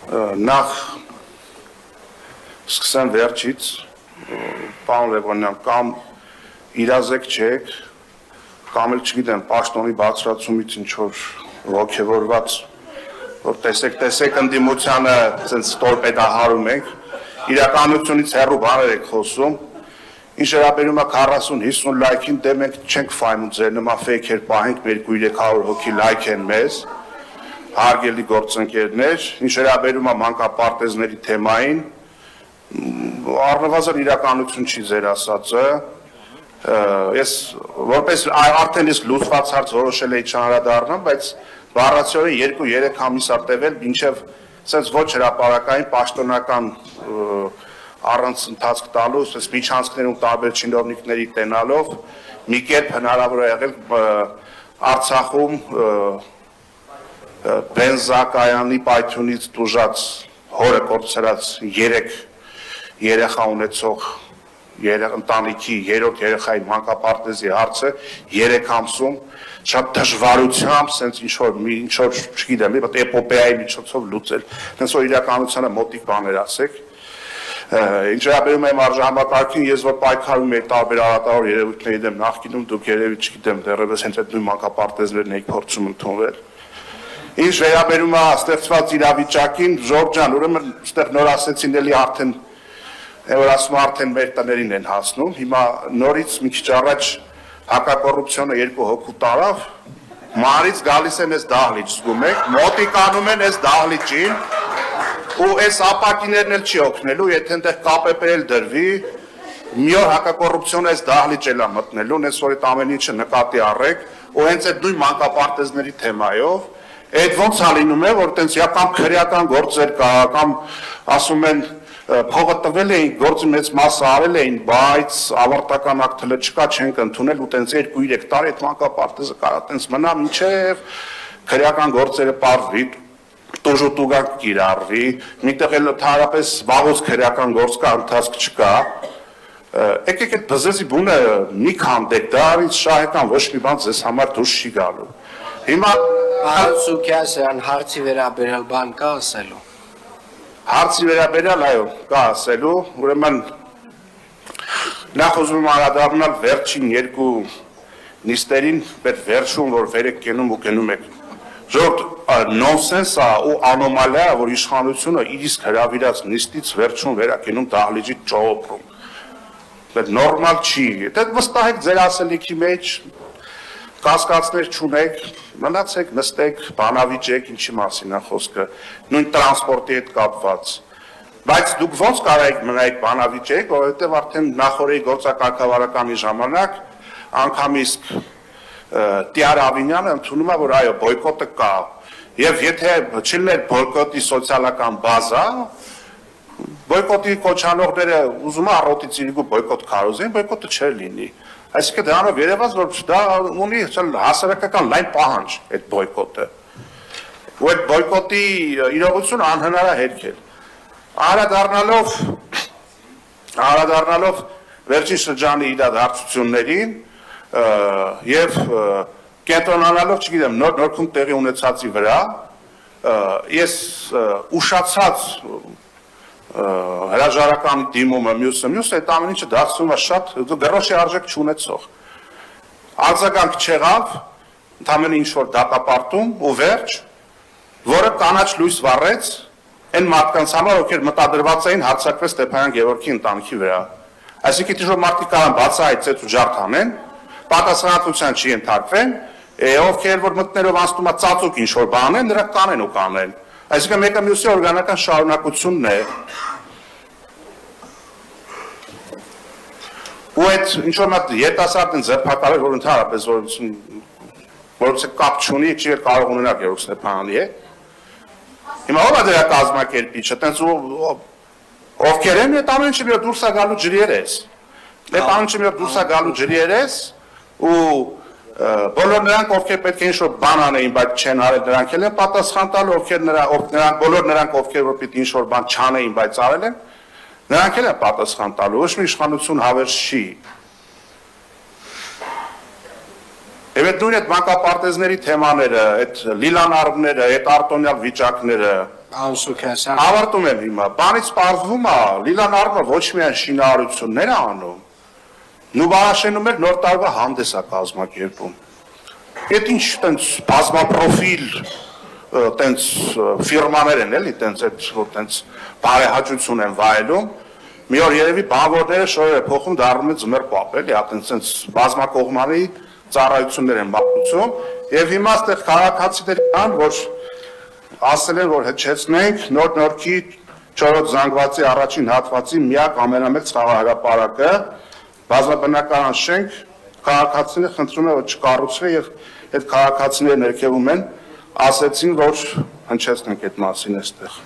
նախ սկսեմ վերջից, պարոն Լևոնյան, կամ իրազեկ չեք, կամ էլ չգիտեմ, պաշտոնի բարձրացումից ինչ-որ ոգևորված, որ տեսեք ընդդիմությանը ստորպետահարում ենք, իրականությունից հեռու բաներ եք խոսում, ինչ վերաբերում է 40-50 լայքին, դե մենք չենք ֆայնում ձեր նման ֆեյքեր պահենք, մեր 200-300 հոգի լայք են մեզ, հարգելի գործընկերներ, ինչ վերաբերում է մանկապարտեզների թեմային, առնվազն իրականություն չի ձեր ասածը, ես որպես արդեն իսկ լուծված հարց որոշել էի չանդրադառնամ, բայց բառացիորեն 2-3 ամիս է տևել, մինչև սենց ոչ հրապարակային պաշտոնական առանց ընթացք տալու, սենց միջանցքներում տարբեր չինովնիկների տենալով, մի կերպ հնարավոր է եղել Արցախում բենզակայանի պայթյունից տուժած հորը կորցրած 3 երեխա ունեցող ընտանիքի 3-րդ երեխայի մանկապարտեզի հարցը 3 ամսում շատ դժվարությամբ, սենց ինչ-որ, չգիտեմ, էպոպեայի միջոցով լուծել, հենց որ իրականությանը մոտիկ բաներ ասեք, ինչ վերաբերում եմ արժանապատվին, ես որ պայքարում եմ տարբեր արատավոր երևույթների դեմ նախկինում, դուք երևի չգիտեմ, դեռևս հենց այդ նույն մանկապարտեզներն եք փորձում ընդունվել։ Ինչ վերաբերում է ստեղծված իրավիճակին, Ժորժ ջան, ուրեմն ստեղ նոր ասեցին էլի արդեն, որ ասում արդեն մեր տներին են հասնում, հիմա նորից մի քիչ առաջ հակակոռուպցիոնը 2 հոգու տարավ, մանից գալիս են այս դահլիճ, զգում եք, մոտիկանում են այս դահլիճին, ու այս ապակիներն էլ չի օգնելու, եթե այնտեղ ԿՊՊ-էլ դրվի, մի օր հակակոռուպցիոնը այս դահլիճ էլ է մտնելու, այս որ այդ ամեն ինչը նկատի առեք, ու հենց այդ նույն մանկապարտեզների թեմայով, այդ ոնց է լինում է, որ տենց կամ քրեական գործեր կա, կամ ասում են փողը տվել էին, գործի մեծ մասը արել էին, բայց ավարտական ակտը չկա, չենք ընդունել ու տենց 2-3 տարի այդ մանկապարտեզը կարա տենց մնա, մինչև քրեական գործերը պարզվի, տուժուտուգակ կիրառվի, միտեղ էլ ընդհանրապես վաղուց քրեական գործ կա, ընթացք չկա, եկեք այդ բզեզի բունը մի քանդեք, դա ինձ շահեկան ոչ մի բան ձեզ համար դուրս չի գալու։ Հիմա Պարոն Սուքիասյան, հարցի վերաբերյալ բան կա ասելու։ Հարցի վերաբերյալ, այո, կա ասելու, ուրեմն նախ ուզում եմ անդրադառնալ վերջին 2 նիստերին, մեր վերջում, որ վեր եք կենում ու կենում եք։ Ժորդ նոնսենս է ու անոմալիա է, որ իշխանությունը իր իսկ հրավիրած նիստից վերջում վերակենում դահլիճի ճողոպրում։ Դա նորմալ չի, դա վստահեք ձեր ասելիքի մեջ, կասկածներ չունեք, մնացեք, նստեք, բանավիճեք, ինչի մասին է խոսքը, նույն տրանսպորտի հետ կապված։ Բայց դուք ոնց կարայիք մնայիք բանավիճեք, որովհետև արդեն նախորդի գործակարգավարականի ժամանակ անգամ իսկ Տիար Ավինյանը ընդունում է, որ այո, բոյկոտը կա, եւ եթե չլիներ բոյկոտի սոցիալական բազա, բոյկոտի կոչանողները ուզում է առօտից իրիկու բոյկոտ քարոզեն, բոյկոտը չէր լինի։ Այսինքն դրանով երևաց, որ դա ունի հասարակական լայն պահանջ այդ բոյկոտը։ Ու այդ բոյկոտի իրողությունը անհնար է հերքել։ Անդրադառնալով վերջին շրջանի իրադարձություններին եւ կենտրոնանալով, չգիտեմ, Նորքում տեղի ունեցածի վրա, ես ուշացած հրաժարականի դիմումը մյուսը այդ ամեն ինչը դարձնում է շատ գրոշի արժեք չունեցող։ Արձագանք չեղավ, ընդամենը ինչ-որ դատապարտում ու վերջ, որը կանաչ լույս վառեց այն մարդկանց համար, ովքեր մտադրված էին հարձակվել Ստեփանյան Գևորգի ընտանիքի վրա։ Այսինքն ինչ-որ մարդիկ կարող բացահայտ ծեծ ու ջարդ անեն, պատասխանատվության չի ենթարկվեն, ովքեր որ մտնելով անցնում է ծածուկ ինչ-որ բան են, նրանք կանեն ու կանեն։ Այսինքն մեկը մյուսի օրգանական շարունակությունն է։ Ու այդ ինչ-որ մատ երիտասարդ են ձերբակալել, որ ընդհանրապես որոնց կապ չունի, չի կարող ունենալ Գևորգ Ստեփանյանի հետ։ Հիմա ո՞վ է դրա կազմակերպիչը, տենց ովքեր են, այդ ամեն ինչը մի դուրս է գալու ջրիերես։ Այդ ամեն ինչը մի դուրս է գալու ջրիերես ու բոլոր նրանք, ովքեր պետք է ինչ-որ բան անեին, բայց չեն արել, նրանք էլ են պատասխան տալու, բոլոր նրանք, ովքեր որ պիտի ինչ-որ բան չանեին, բայց արել են, նրանք էլ են պատասխան տալու, ոչ մի իշխանություն հավերժ չի։ Եվ այդ նույն այդ մանկապարտեզների թեմաները, այդ լիլանարները, այդ արտոնյալ վիճակները, Անսուքյասյան։ Ավարտում եմ հիմա։ Բանից պարզվում է, Լիլան Արմը ոչ միայն շինարարություններ է անում, Նուբարաշենում էլ նոր տարվա հանդես է կազմակերպում։ Այդ ինչ տենց բազմապրոֆիլ տենց ֆիրմաներ են էլի, տենց այդ որ տենց բարեհաճություն են վայելում։ Մի օր երևի բանվորները շորերը փոխում դառնում է ձմեռ պապ էլի, տենց բազմակողմանի ծառայություններ են մատուցում, եւ հիմա այստեղ քաղաքացիներ կան, որ ասել են, որ հեչեցնենք նոր նորքի 4-րդ զանգվածի առաջին հատվածի միակ ամենամեծ խաղահրապարակը, բազմաբնակարան շենք, քաղաքացիները խնդրում են, որ չկառուցվի եւ այդ քաղաքացիները ներքևում են, ասեցին, որ հնչեցնենք այդ մասին այստեղ։